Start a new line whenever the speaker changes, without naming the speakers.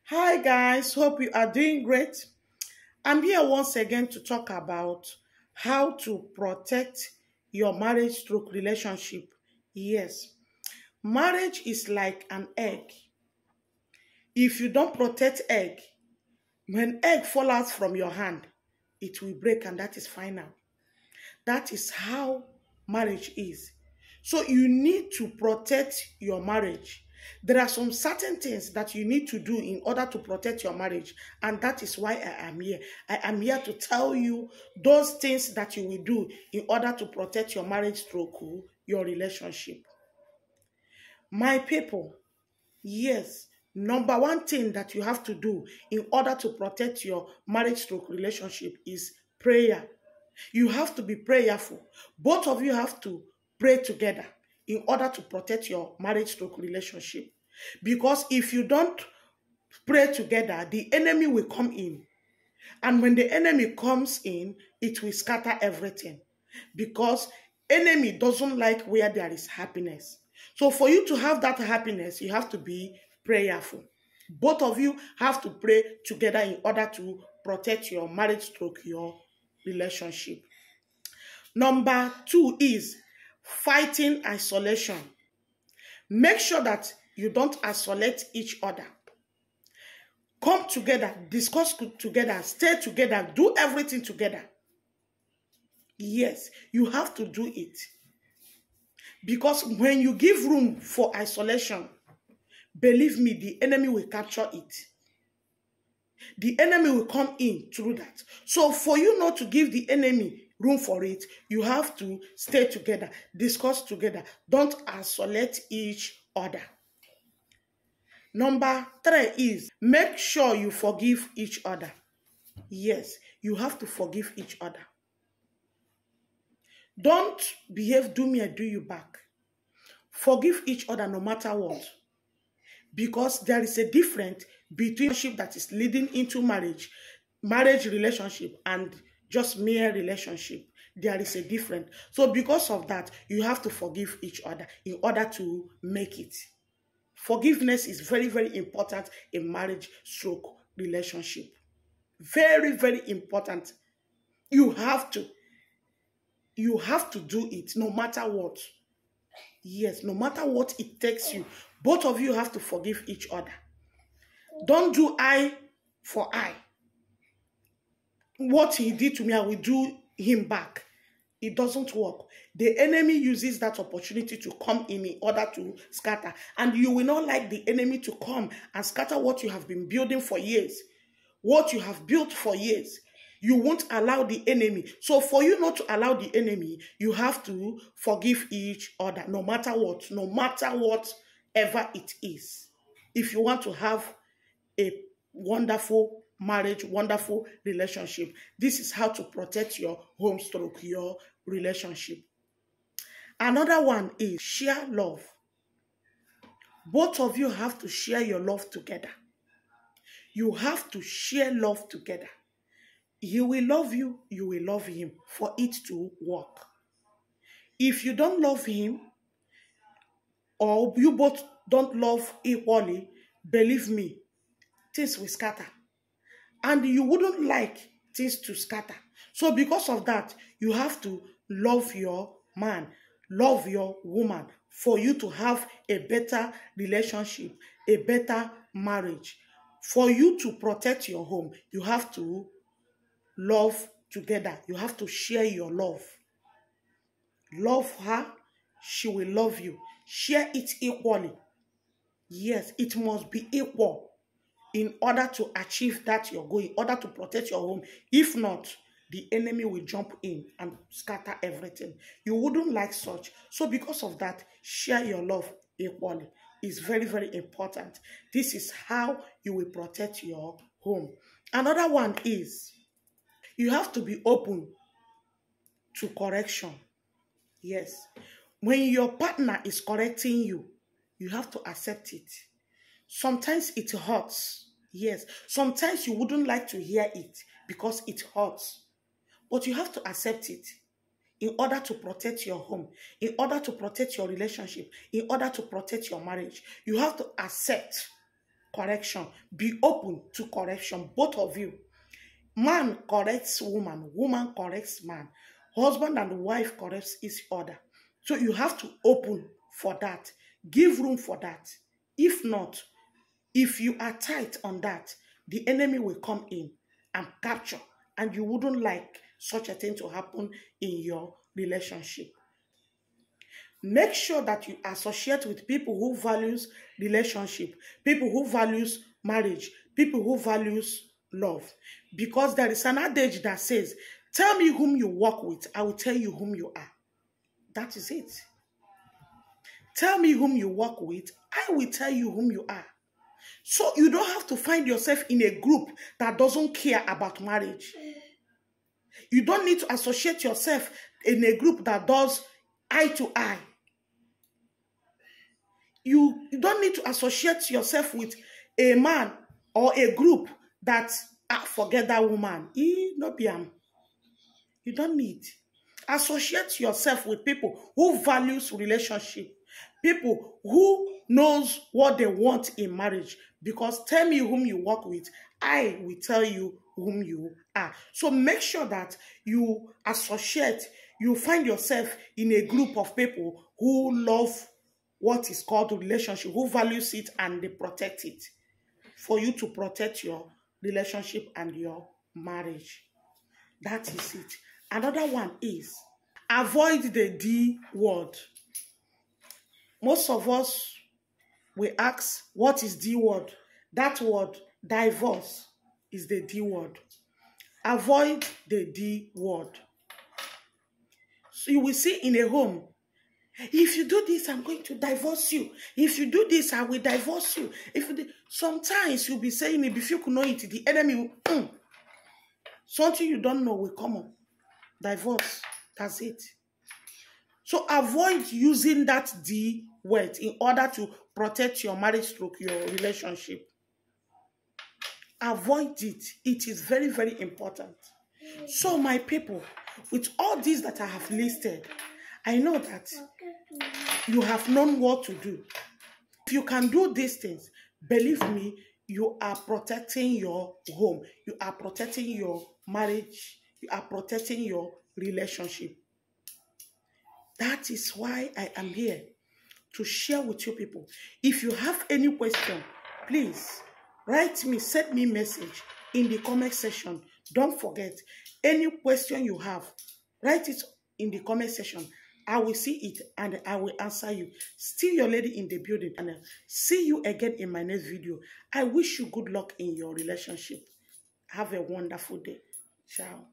Hi guys, hope you are doing great. I'm here once again to talk about how to protect your marriage stroke relationship. Yes, marriage is like an egg. If you don't protect egg, when egg fall out from your hand, it will break and that is final. That is how marriage is. So you need to protect your marriage. There are some certain things that you need to do in order to protect your marriage. And that is why I am here. I am here to tell you those things that you will do in order to protect your marriage stroke, your relationship. My people, yes, number one thing that you have to do in order to protect your marriage stroke relationship is prayer. You have to be prayerful. Both of you have to pray together in order to protect your marriage stroke relationship. Because if you don't pray together, the enemy will come in. And when the enemy comes in, it will scatter everything. Because enemy doesn't like where there is happiness. So for you to have that happiness, you have to be prayerful. Both of you have to pray together in order to protect your marriage stroke, your relationship. Number two is fighting isolation. Make sure that you don't isolate each other. Come together, discuss together, stay together, do everything together. Yes, you have to do it. Because when you give room for isolation, believe me, the enemy will capture it. The enemy will come in through that. So for you not to give the enemy room for it, you have to stay together, discuss together. Don't isolate each other. Number three is make sure you forgive each other. Yes, you have to forgive each other. Don't behave do me, I do you back. Forgive each other no matter what. Because there is a difference between relationship that is leading into marriage relationship, and just mere relationship. There is a difference. So because of that, you have to forgive each other in order to make it. Forgiveness is very, very important in marriage stroke relationship. Very, very important. You have to do it no matter what. Yes, no matter what it takes you. Both of you have to forgive each other. Don't do eye for eye. What he did to me, I will do him back. It doesn't work. The enemy uses that opportunity to come in order to scatter. And you will not like the enemy to come and scatter what you have been building for years. What you have built for years. You won't allow the enemy. So for you not to allow the enemy, you have to forgive each other, no matter what, no matter whatever it is. If you want to have a wonderful marriage, wonderful relationship, this is how to protect your home stroke, your relationship. Another one is share love. Both of you have to share your love together. You have to share love together. He will love you, you will love him for it to work. If you don't love him, or you both don't love equally, believe me, things will scatter. And you wouldn't like things to scatter. So because of that, you have to love your man, love your woman, for you to have a better relationship, a better marriage. For you to protect your home, you have to love together. You have to share your love. Love her, she will love you. Share it equally. Yes, it must be equal in order to achieve that you're going, in order to protect your home. If not, the enemy will jump in and scatter everything. You wouldn't like such. So because of that, share your love equally. It's very, very important. This is how you will protect your home. Another one is you have to be open to correction. Yes. When your partner is correcting you, you have to accept it. Sometimes it hurts. Yes. Sometimes you wouldn't like to hear it because it hurts. But you have to accept it in order to protect your home, in order to protect your relationship, in order to protect your marriage. You have to accept correction. Be open to correction, both of you. Man corrects woman, woman corrects man. Husband and wife corrects each other. So you have to open for that. Give room for that. If not, if you are tight on that, the enemy will come in and capture, and you wouldn't like such a thing to happen in your relationship. Make sure that you associate with people who values relationship, people who values marriage, people who values love. Because there is an adage that says, tell me whom you walk with, I will tell you whom you are. That is it. Tell me whom you walk with, I will tell you whom you are. So you don't have to find yourself in a group that doesn't care about marriage. You don't need to associate yourself in a group that does eye to eye. You don't need to associate yourself with a man or a group that forget that woman. You don't need. Associate yourself with people who values relationship, people who knows what they want in marriage. Because tell me whom you work with, I will tell you whom you are. So make sure that you associate, you find yourself in a group of people who love what is called a relationship, who values it and they protect it, for you to protect your relationship and your marriage. That is it. Another one is avoid the D word. Most of us, we ask, what is D word? That word, divorce, is the D word. Avoid the D word. So you will see in a home, if you do this, I'm going to divorce you. If you do this, I will divorce you. Sometimes you'll be saying it, if you could know it, the enemy will, something you don't know will come up. Divorce, that's it. So avoid using that D word in order to protect your marriage stroke, your relationship. Avoid it. It is very, very important. So my people, with all these that I have listed, I know that you have known what to do. If you can do these things, believe me, you are protecting your home. You are protecting your marriage. You are protecting your relationship. That is why I am here, to share with you people. If you have any question, please write me, send me message in the comment section. Don't forget, any question you have, write it in the comment section. I will see it and I will answer you. Still your lady in the building, and I'll see you again in my next video. I wish you good luck in your relationship. Have a wonderful day. Ciao.